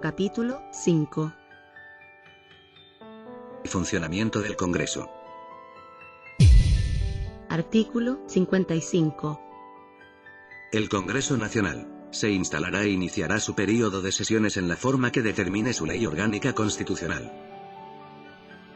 Capítulo 5. Funcionamiento del Congreso. Artículo 55. El Congreso Nacional se instalará e iniciará su período de sesiones en la forma que determine su ley orgánica constitucional.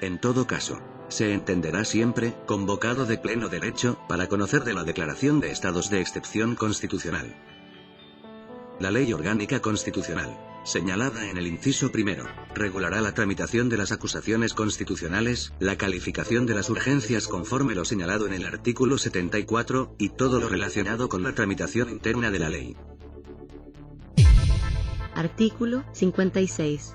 En todo caso, se entenderá siempre convocado de pleno derecho para conocer de la declaración de estados de excepción constitucional. La ley orgánica constitucional, señalada en el inciso primero, regulará la tramitación de las acusaciones constitucionales, la calificación de las urgencias conforme lo señalado en el artículo 74, y todo lo relacionado con la tramitación interna de la ley. Artículo 56.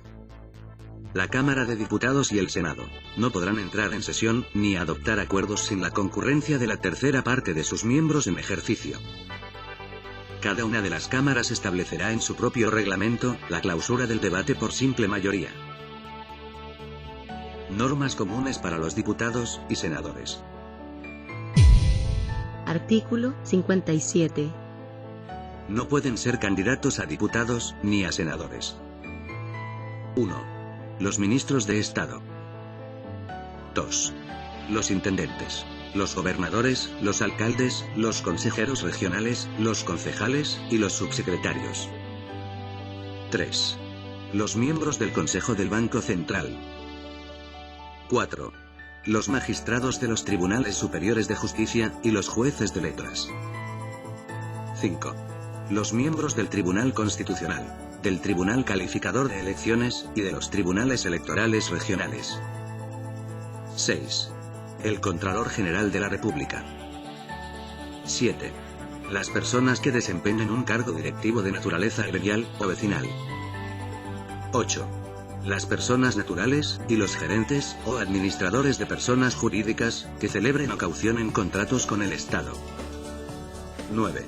La Cámara de Diputados y el Senado no podrán entrar en sesión ni adoptar acuerdos sin la concurrencia de la tercera parte de sus miembros en ejercicio. Cada una de las cámaras establecerá en su propio reglamento la clausura del debate por simple mayoría. Normas comunes para los diputados y senadores. Artículo 57. No pueden ser candidatos a diputados ni a senadores. 1. Los ministros de Estado. 2. Los intendentes, los gobernadores, los alcaldes, los consejeros regionales, los concejales y los subsecretarios. 3. Los miembros del Consejo del Banco Central. 4. Los magistrados de los tribunales superiores de justicia y los jueces de letras. 5. Los miembros del Tribunal Constitucional, del Tribunal Calificador de Elecciones y de los tribunales electorales regionales. 6. El Contralor General de la República. 7. Las personas que desempeñen un cargo directivo de naturaleza gremial o vecinal. 8. Las personas naturales y los gerentes o administradores de personas jurídicas que celebren o caucionen contratos con el Estado. 9.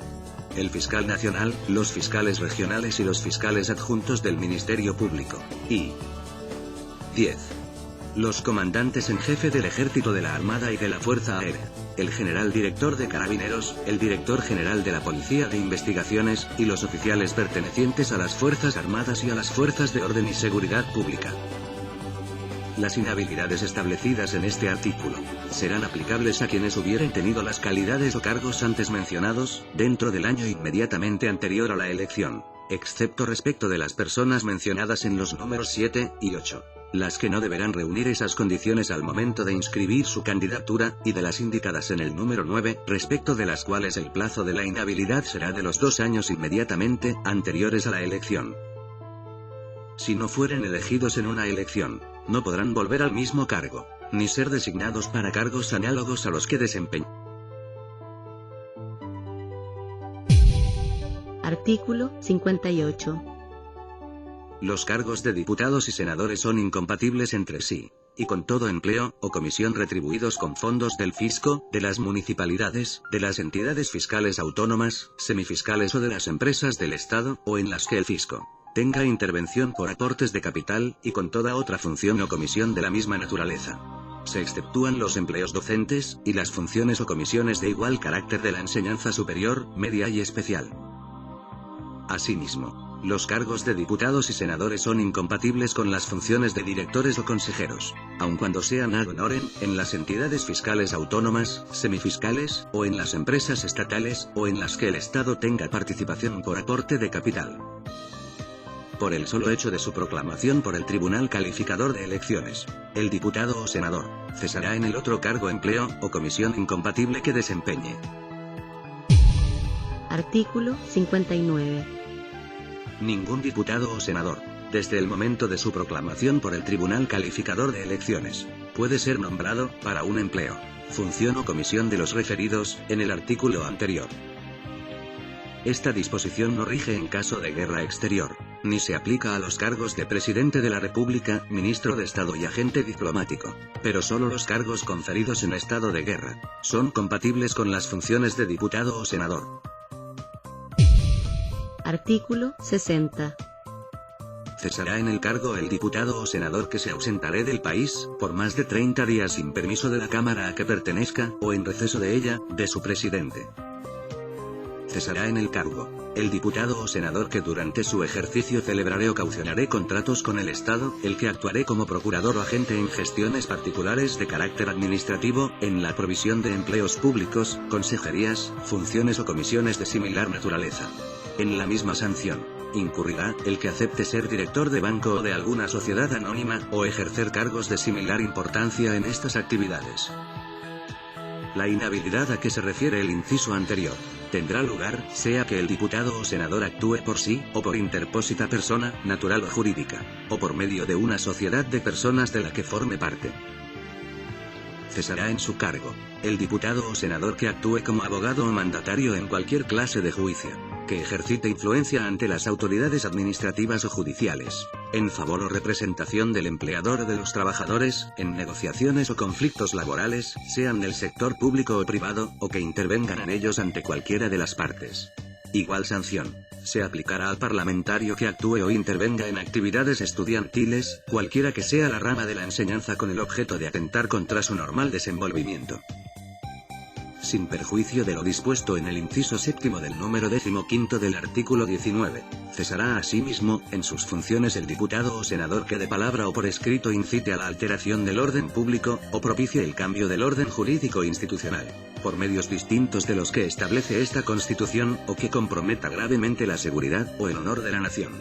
El fiscal nacional, los fiscales regionales y los fiscales adjuntos del Ministerio Público. Y 10. Los comandantes en jefe del Ejército, de la Armada y de la Fuerza Aérea, el general director de Carabineros, el director general de la Policía de Investigaciones, y los oficiales pertenecientes a las Fuerzas Armadas y a las Fuerzas de Orden y Seguridad Pública. Las inhabilidades establecidas en este artículo serán aplicables a quienes hubieran tenido las calidades o cargos antes mencionados, dentro del año inmediatamente anterior a la elección, excepto respecto de las personas mencionadas en los números 7 y 8, las que no deberán reunir esas condiciones al momento de inscribir su candidatura, y de las indicadas en el número 9, respecto de las cuales el plazo de la inhabilidad será de los 2 años inmediatamente anteriores a la elección. Si no fueren elegidos en una elección, no podrán volver al mismo cargo, ni ser designados para cargos análogos a los que desempeñan. Artículo 58. Los cargos de diputados y senadores son incompatibles entre sí, y con todo empleo o comisión retribuidos con fondos del fisco, de las municipalidades, de las entidades fiscales autónomas, semifiscales o de las empresas del Estado, o en las que el fisco tenga intervención por aportes de capital, y con toda otra función o comisión de la misma naturaleza. Se exceptúan los empleos docentes, y las funciones o comisiones de igual carácter de la enseñanza superior, media y especial. Asimismo, los cargos de diputados y senadores son incompatibles con las funciones de directores o consejeros, aun cuando sean ad honorem, en las entidades fiscales autónomas, semifiscales, o en las empresas estatales, o en las que el Estado tenga participación por aporte de capital. Por el solo hecho de su proclamación por el Tribunal Calificador de Elecciones, el diputado o senador cesará en el otro cargo, empleo o comisión incompatible que desempeñe. Artículo 59. Ningún diputado o senador, desde el momento de su proclamación por el Tribunal Calificador de Elecciones, puede ser nombrado para un empleo, función o comisión de los referidos en el artículo anterior. Esta disposición no rige en caso de guerra exterior, ni se aplica a los cargos de Presidente de la República, Ministro de Estado y agente diplomático, pero solo los cargos conferidos en estado de guerra son compatibles con las funciones de diputado o senador. Artículo 60. Cesará en el cargo el diputado o senador que se ausentare del país por más de 30 días sin permiso de la Cámara a que pertenezca, o en receso de ella, de su presidente. Cesará en el cargo El diputado o senador que durante su ejercicio celebraré o caucionaré contratos con el Estado, el que actuaré como procurador o agente en gestiones particulares de carácter administrativo, en la provisión de empleos públicos, consejerías, funciones o comisiones de similar naturaleza. En la misma sanción incurrirá el que acepte ser director de banco o de alguna sociedad anónima, o ejercer cargos de similar importancia en estas actividades. La inhabilidad a que se refiere el inciso anterior tendrá lugar, sea que el diputado o senador actúe por sí, o por interpósita persona, natural o jurídica, o por medio de una sociedad de personas de la que forme parte. Cesará en su cargo el diputado o senador que actúe como abogado o mandatario en cualquier clase de juicio, que ejercite influencia ante las autoridades administrativas o judiciales, en favor o representación del empleador o de los trabajadores, en negociaciones o conflictos laborales, sean del sector público o privado, o que intervengan en ellos ante cualquiera de las partes. Igual sanción se aplicará al parlamentario que actúe o intervenga en actividades estudiantiles, cualquiera que sea la rama de la enseñanza con el objeto de atentar contra su normal desenvolvimiento. Sin perjuicio de lo dispuesto en el inciso séptimo del número 15 del artículo 19, cesará asimismo, en sus funciones el diputado o senador que de palabra o por escrito incite a la alteración del orden público, o propicie el cambio del orden jurídico institucional, por medios distintos de los que establece esta Constitución, o que comprometa gravemente la seguridad o el honor de la nación.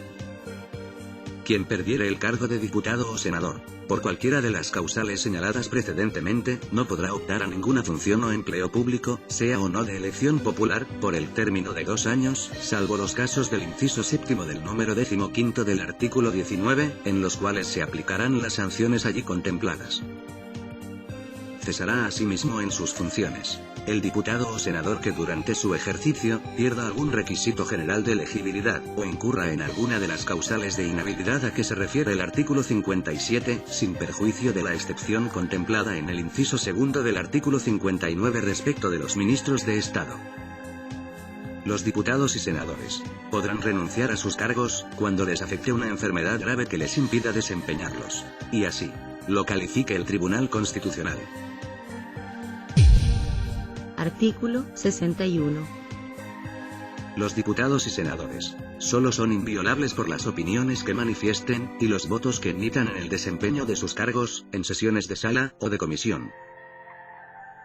Quien perdiere el cargo de diputado o senador, por cualquiera de las causales señaladas precedentemente, no podrá optar a ninguna función o empleo público, sea o no de elección popular, por el término de 2 años, salvo los casos del inciso séptimo del número 15 del artículo 19, en los cuales se aplicarán las sanciones allí contempladas. Cesará asimismo en sus funciones el diputado o senador que durante su ejercicio pierda algún requisito general de elegibilidad, o incurra en alguna de las causales de inhabilidad a que se refiere el artículo 57, sin perjuicio de la excepción contemplada en el inciso segundo del artículo 59 respecto de los ministros de Estado. Los diputados y senadores podrán renunciar a sus cargos cuando les afecte una enfermedad grave que les impida desempeñarlos, y así lo califique el Tribunal Constitucional. Artículo 61. Los diputados y senadores solo son inviolables por las opiniones que manifiesten, y los votos que emitan en el desempeño de sus cargos, en sesiones de sala o de comisión.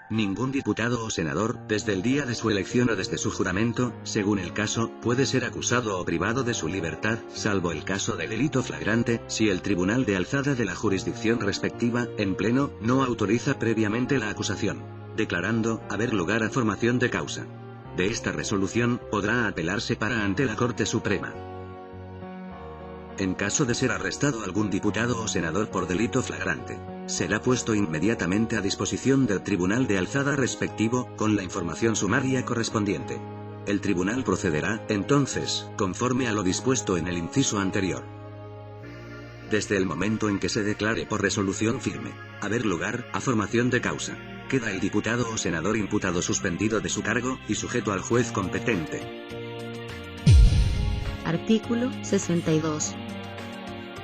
Ningún diputado o senador, desde el día de su elección o desde su juramento, según el caso, puede ser acusado o privado de su libertad, salvo el caso de delito flagrante, si el tribunal de alzada de la jurisdicción respectiva, en pleno, no autoriza previamente la acusación, declarando haber lugar a formación de causa. De esta resolución, podrá apelarse para ante la Corte Suprema. En caso de ser arrestado algún diputado o senador por delito flagrante, será puesto inmediatamente a disposición del tribunal de alzada respectivo, con la información sumaria correspondiente. El tribunal procederá, entonces, conforme a lo dispuesto en el inciso anterior. Desde el momento en que se declare por resolución firme haber lugar a formación de causa, queda el diputado o senador imputado suspendido de su cargo, y sujeto al juez competente. Artículo 62.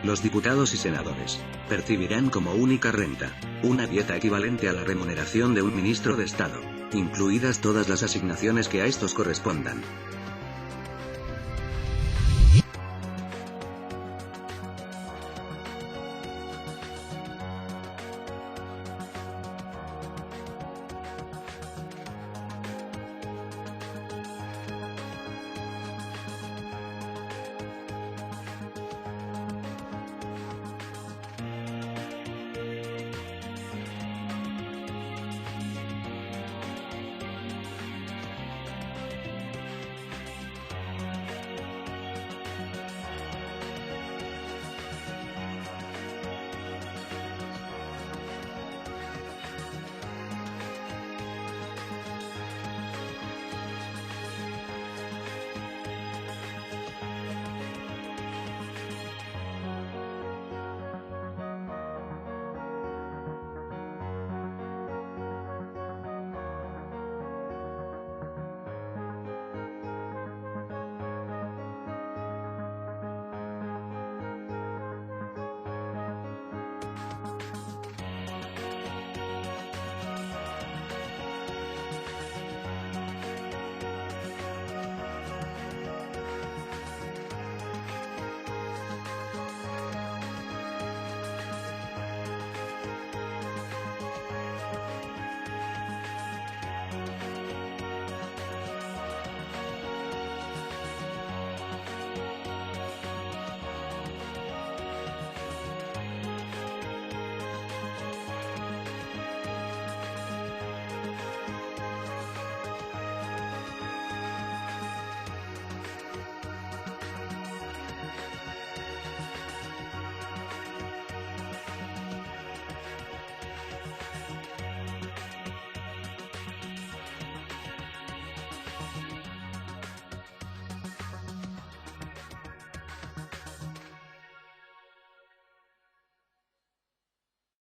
Los diputados y senadores percibirán como única renta una dieta equivalente a la remuneración de un ministro de Estado, incluidas todas las asignaciones que a estos correspondan.